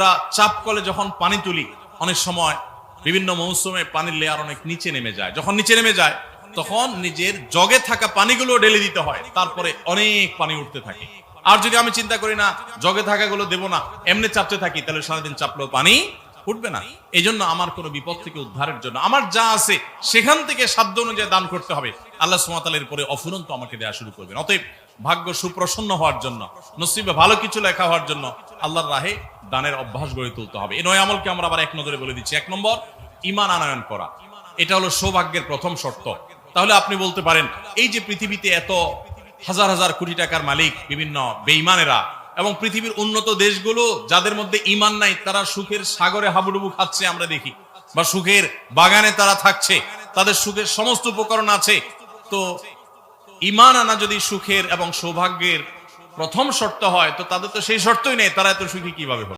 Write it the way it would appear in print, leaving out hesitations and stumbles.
আমরা চাপ কলে যখন পানি তুলি, অনেক সময় বিভিন্ন মৌসুমে পানির লেয়ার অনেক নিচে নেমে যায়। যখন নিচে নেমে যায় তখন নিজের জগে থাকা পানিগুলো ঢেলে দিতে হয়, তারপরে অনেক পানি উঠতে থাকে। আর যদি আমি চিন্তা করি না জগে থাকাগুলো দেবো না, এমনি চাপতে থাকি, তাহলে সারাদিন চাপলেও পানি উঠবে না। এই জন্য আমার কোনো বিপদ থেকে উদ্ধারের জন্য আমার যা আছে সেখান থেকে সাধ্য অনুযায়ী দান করতে হবে। আল্লাহ সুবহানাহু ওয়া তাআলার পরে অফুরন্ত আমাকে দেয়া শুরু করবেন। অতএব ভাগ্য সুপ্রসন্ন হওয়ার জন্য, নসিবে ভালো কিছু লেখা হওয়ার জন্য আল্লাহর রাহে দানের অভ্যাস গড়ে তুলতে হবে। এই 9 আমলকে আমরা আবার এক নজরে বলে দিচ্ছি। 1 নম্বর, ঈমান আনয়ন করা। এটা হলো সৌভাগ্যের প্রথম শর্ত। তাহলে আপনি বলতে পারেন, এই যে পৃথিবীতে এত হাজার হাজার কোটি টাকার মালিক বিভিন্ন বেঈমানেরা, এবং পৃথিবীর উন্নত দেশগুলো যাদের মধ্যে ঈমান নাই, তারা সুখের সাগরে হাবুডুবু খাচ্ছে আমরা দেখি, বা সুখের বাগানে তারা থাকছে, তাদের সুখের সমস্ত উপকরণ আছে। তো ঈমান আনা যদি সুখের এবং সৌভাগ্যের প্রথম শর্ত হয়, তো তাদের তো সেই শর্তই নেই, তারা এত সুখী কিভাবে হবে?